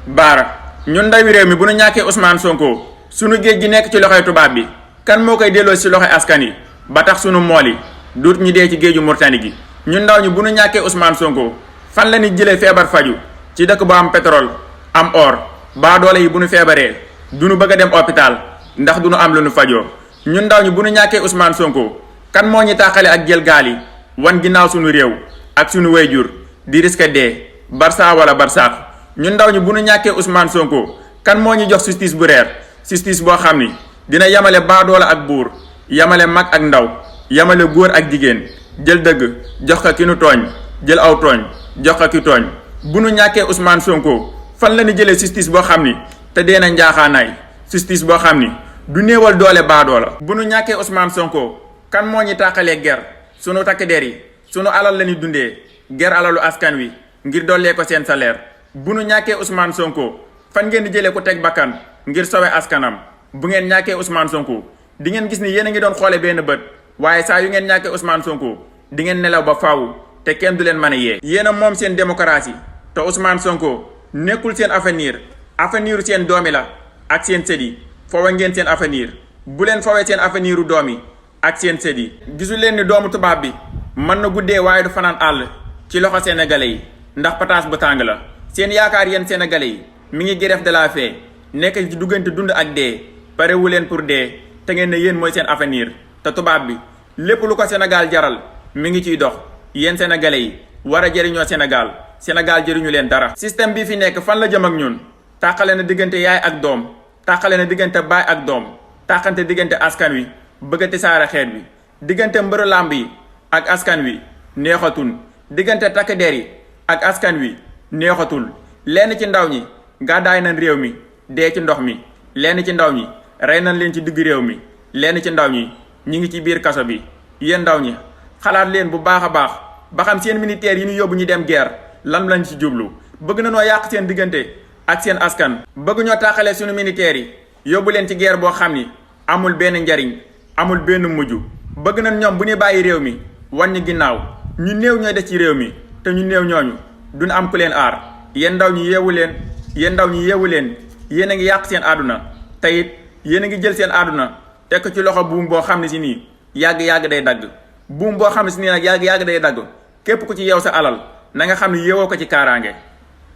baara ñun ndawi réew mi bu nu ñàkkee Ousmane Sonko sunu géej gi nekk ci loxoy tubaab bi kan moo koy delloo si loxoy askan yi ba tax sunu mool yi duut ñu dee ci géeju Mauritanie gi. ñun ndaw ñi bu nu ñàkkee Ousmane Sonko fan la ñuy jëlee feebar faju ci dëkk bu am pétrole am or baa doole yi bu nu feebaree du nu bëgg a dem hôpital ndax du nu am lu nu fajoo. ñun ndaw ñi bu nu ñàkkee Ousmane Sonko kan moo ñu tàqale ak jël gaal yi wan ginnaaw sunu réew ak sunu wayjur di risque dee barça wala barsaax. ñun ndaw ñi bu nu ñàkkee Ousmane Sonko kan moo ñu jox justice bu reer justice boo xam ni dina yamale baadoola ak buur yamale mag ak ndaw yamale góor ak jigéen jël dëgg jox ko ki nu tooñ jël aw tooñ jox ko ki tooñ. bu nu ñàkkee Ousmane Sonko fan la ñu jëlee justice boo xam ni te dee na njaaxaanaay justice boo xam ni du néewal doole baadoola. bu nu ñàkkee Ousmane Sonko kan moo ñu tàqalee ger sunu takk der yi sunu alal la ñuy dundee ger alalu askan wi ngir dollee ko seen salaire. bu nu ñàkkee Ousmane Sonko fan ngeen di jëlee ku teg bakkan ngir sowe askanam. bu ngeen ñàkkee Ousmane Sonko di ngeen gis ni yéen a ngi doon xoole benn bët waaye saa yu ngeen ñàkkee Ousmane Sonko di ngeen nelaw ba faaw te kenn du leen mën a yee. yéen a moom seen démocratie te Ousmane Sonko nekkul seen avenir seen doomi la ak seen sët yi foowe ngeen seen avenir bu leen fawee seen aveniru doom yi ak seen sët yi. gisul leen ni doomu tubaab bi mën na guddee waaye du fanaan àll ci loxo sénégalais yi ndax pataas bu tàng la. seen yaakaar yéen sénégalais yi mi ngi grève de la faim nekk ci duggante dund ak dee parewu leen pour dee te ngeen ne yéen mooy seen avenir te tubaab bi lépp lu ko Sénégal jaral mi ngi ciy dox yéen sénégalais yi war a jëriñoo Sénégal jëriñu leen dara. système bi fi nekk fan la jëm ak ñun tàqale na diggante yaay ak doom tàqale na diggante baay ak doom tàqante diggante askan wi bëgg a tisaare xeet bi diggante mbëru làmb yi ak askan wi neexatul diggante takk der yi ak askan wi neexatul. lenn ci ndaw ñi gàddaay nañ réew mi dee ci ndox mi lenn ci ndaw ñi rey nañ leen ci digg réew mi lenn ci ndaw ñi ñi ngi ci biir kaso bi. yéen ndaw ñi xalaat leen bu baax a baax ba xam seen militaire yi ñu yóbbu ñu dem guerre lan lañ ci jublu. bëgg na noo yàq seen diggante ak seen askan. bëgg ñoo tàqalee suñu militaire yi yóbbu leen ci guerre boo xam ni amul benn njariñ amul benn mujj. bëgg nañ ñoom bu ñu bàyyi réew mi wan ñu ginnaaw ñu néew ñooy des ci réew mi te ñu néew ñooñu duñ am ku leen aar. yéen ndaw ñi yeewu leen yéen a ngi yàq seen àdduna te it yéen a ngi jël seen àdduna teg ko ci loxo buum boo xam ne si nii yàgg-yàgg day dagg. buum boo xam ne si nii nag yàgg-yàgg day dagg képp ku ci yeew sa alal na nga xam ne yeewoo ko ci kaaraange.